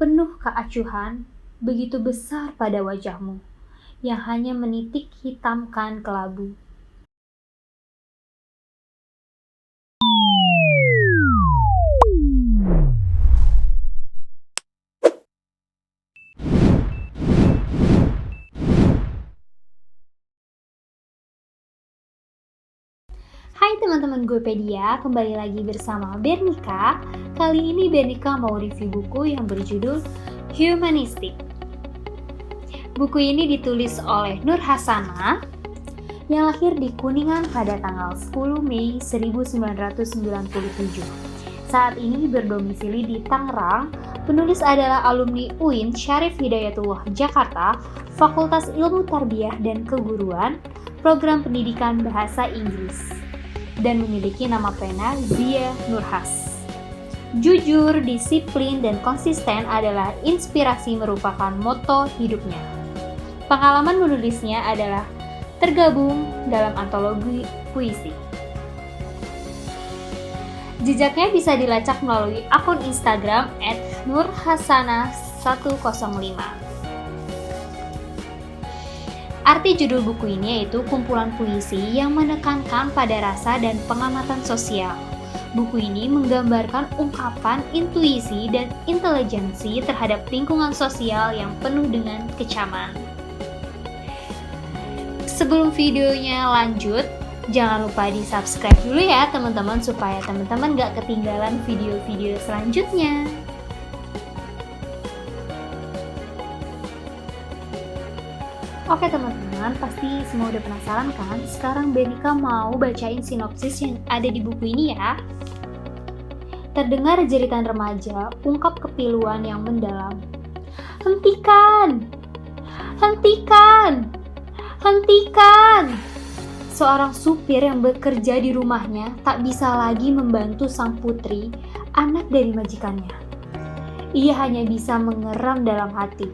penuh keacuhan, begitu besar pada wajahmu, yang hanya menitik hitamkan kelabu. Hai teman-teman Gopedia, kembali lagi bersama Bernika. Kali ini Bernika mau review buku yang berjudul Humanistic. Buku ini ditulis oleh Nur Hasanah yang lahir di Kuningan pada tanggal 10 Mei 1997. Saat ini berdomisili di Tangerang. Penulis adalah alumni UIN Syarif Hidayatullah Jakarta, Fakultas Ilmu Tarbiyah dan Keguruan, Program Pendidikan Bahasa Inggris, dan memiliki nama pena Zia Nurhas. Jujur, disiplin, dan konsisten adalah inspirasi merupakan moto hidupnya. Pengalaman menulisnya adalah tergabung dalam antologi puisi. Jejaknya bisa dilacak melalui akun Instagram @nurhasanah105. Arti judul buku ini yaitu kumpulan puisi yang menekankan pada rasa dan pengamatan sosial. Buku ini menggambarkan ungkapan intuisi dan intelijensi terhadap lingkungan sosial yang penuh dengan kecaman. Sebelum videonya lanjut, jangan lupa di-subscribe dulu ya teman-teman supaya teman-teman gak ketinggalan video-video selanjutnya. Oke teman-teman, pasti semua udah penasaran kan? Sekarang Bernika mau bacain sinopsis yang ada di buku ini ya. Terdengar jeritan remaja, ungkap kepiluan yang mendalam. Hentikan! Hentikan! Hentikan! Seorang supir yang bekerja di rumahnya tak bisa lagi membantu sang putri, anak dari majikannya. Ia hanya bisa mengeram dalam hati,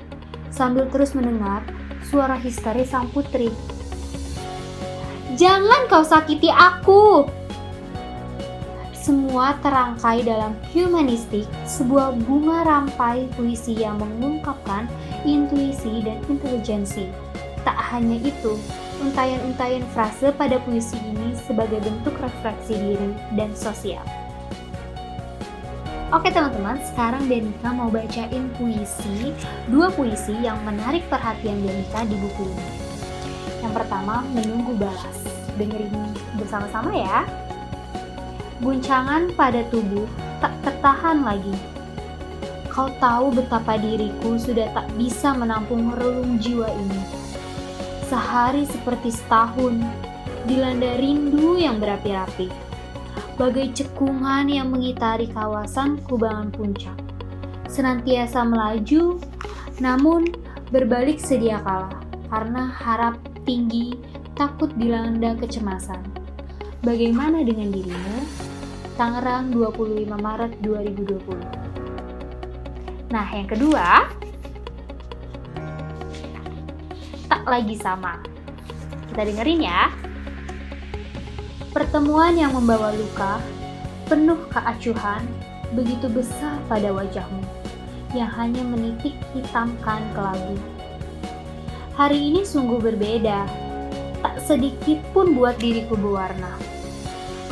sambil terus mendengar suara histeris sang putri. Jangan kau sakiti aku! Semua terangkai dalam Humanistic, sebuah bunga rampai puisi yang mengungkapkan intuisi dan intelijensi. Tak hanya itu, untayan-untayan frase pada puisi ini sebagai bentuk refleksi diri dan sosial. Oke teman-teman, sekarang Bernika mau bacain dua puisi yang menarik perhatian Bernika di buku ini. Yang pertama, Menunggu Balas. Dengerin bersama-sama ya. Guncangan pada tubuh tak tertahan lagi. Kau tahu betapa diriku sudah tak bisa menampung relung jiwa ini. Sehari seperti setahun, dilanda rindu yang berapi-api. Bagai cekungan yang mengitari kawasan kubangan puncak. Senantiasa melaju, namun berbalik sedia kalah, karena harap tinggi, takut dilanda kecemasan. Bagaimana dengan dirimu? Tangerang, 25 Maret 2020. Nah, yang kedua, Tak Lagi Sama. Kita dengerin ya. Pertemuan yang membawa luka, penuh keacuhan, begitu besar pada wajahmu, yang hanya menitik hitamkan kelabu. Hari ini sungguh berbeda, tak sedikit pun buat diriku berwarna.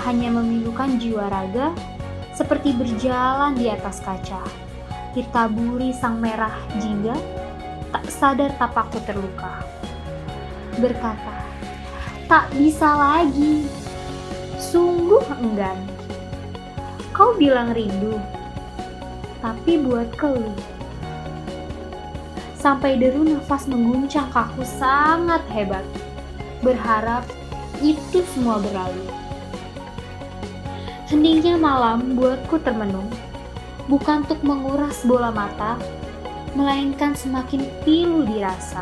Hanya memilukan jiwa raga, seperti berjalan di atas kaca, ditaburi sang merah jingga, tak sadar tapakku terluka. Berkata, tak bisa lagi. Sungguh enggan. Kau bilang rindu, tapi buat keluh. Sampai deru nafas mengguncang kaku sangat hebat. Berharap itu semua berlalu. Heningnya malam buatku termenung, bukan untuk menguras bola mata, melainkan semakin pilu dirasa.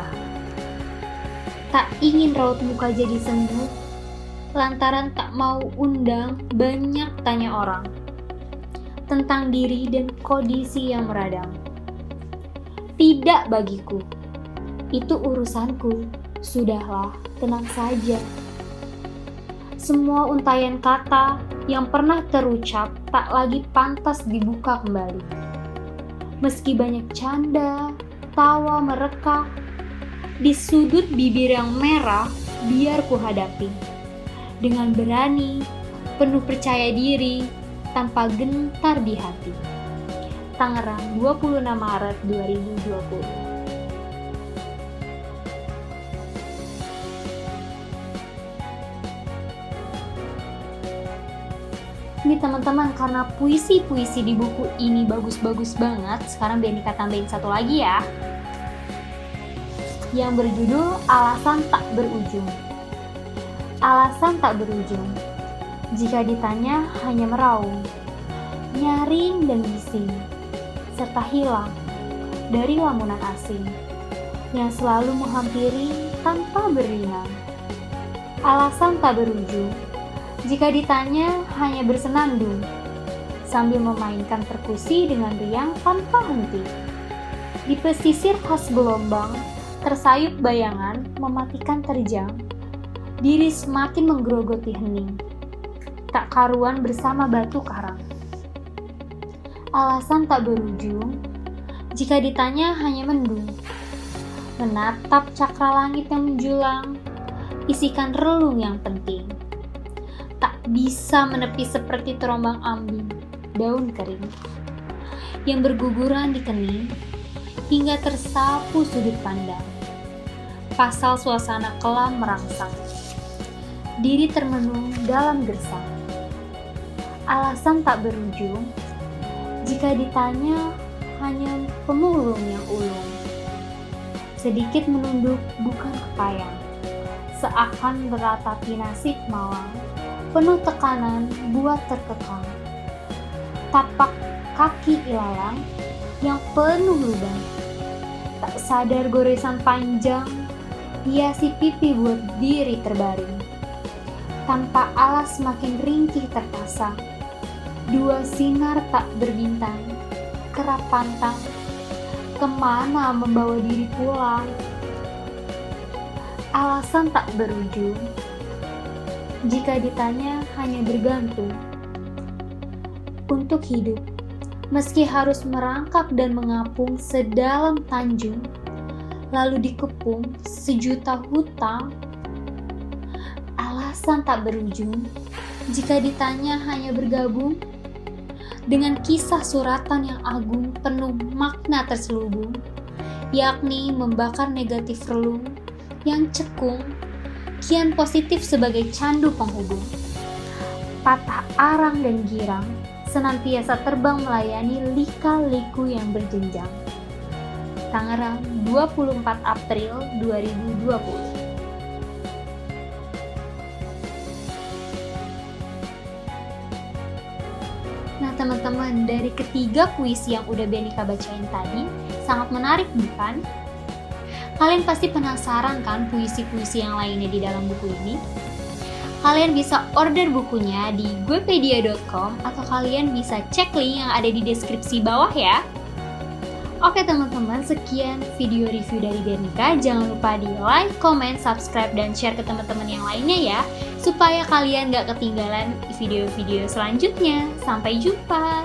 Tak ingin raut muka jadi sendu, lantaran tak mau undang banyak tanya orang tentang diri dan kondisi yang meradang. Tidak bagiku, itu urusanku, sudahlah, tenang saja. Semua untayan kata yang pernah terucap tak lagi pantas dibuka kembali. Meski banyak canda, tawa mereka, di sudut bibir yang merah, biar ku hadapi. Dengan berani, penuh percaya diri, tanpa gentar di hati. Tangerang, 26 Maret 2020. Nih teman-teman, karena puisi-puisi di buku ini bagus-bagus banget, sekarang Benika tambahin satu lagi ya. Yang berjudul Alasan Tak Berujung. Alasan tak berujung. Jika ditanya hanya meraung, nyaring dan bising, serta hilang dari lamunan asing yang selalu menghampiri tanpa berinang. Alasan tak berujung. Jika ditanya hanya bersenandung, sambil memainkan perkusi dengan riang tanpa henti. Di pesisir khas gelombang, tersayup bayangan mematikan terjang, diri semakin menggerogoti hening, tak karuan bersama batu karang. Alasan tak berujung, jika ditanya hanya mendung, menatap cakra langit yang menjulang, isikan relung yang penting. Tak bisa menepi seperti terombang ambing, daun kering yang berguguran di kening hingga tersapu sudut pandang. Pasal suasana kelam merangsang, diri termenung dalam gersang. Alasan tak berujung, jika ditanya hanya pemulung yang ulung, sedikit menunduk bukan kepayang, seakan beratapi nasib malang. Penuh tekanan buat terkekang. Tapak kaki ilalang yang penuh lubang. Tak sadar goresan panjang hiasi pipi buat diri terbaring. Tanpa alas makin ringkih terpasang. Dua sinar tak berbintang. Kerap pantang. Kemana membawa diri pulang? Alasan tak berujung. Jika ditanya hanya bergantung untuk hidup, meski harus merangkak dan mengapung sedalam tanjung, lalu dikepung sejuta hutang. Alasan tak berujung, jika ditanya hanya bergabung dengan kisah suratan yang agung penuh makna terselubung, yakni membakar negatif relung yang cekung, kian positif sebagai candu penghubung. Patah arang dan girang, senantiasa terbang melayani lika-liku yang berjenjang. Tangerang, 24 April 2020. Nah teman-teman, dari ketiga puisi yang udah Benika bacain tadi, sangat menarik bukan? Kalian pasti penasaran kan puisi-puisi yang lainnya di dalam buku ini? Kalian bisa order bukunya di guepedia.com atau kalian bisa cek link yang ada di deskripsi bawah ya. Oke teman-teman, sekian video review dari Benika. Jangan lupa di like, comment, subscribe, dan share ke teman-teman yang lainnya ya, supaya kalian gak ketinggalan video-video selanjutnya. Sampai jumpa!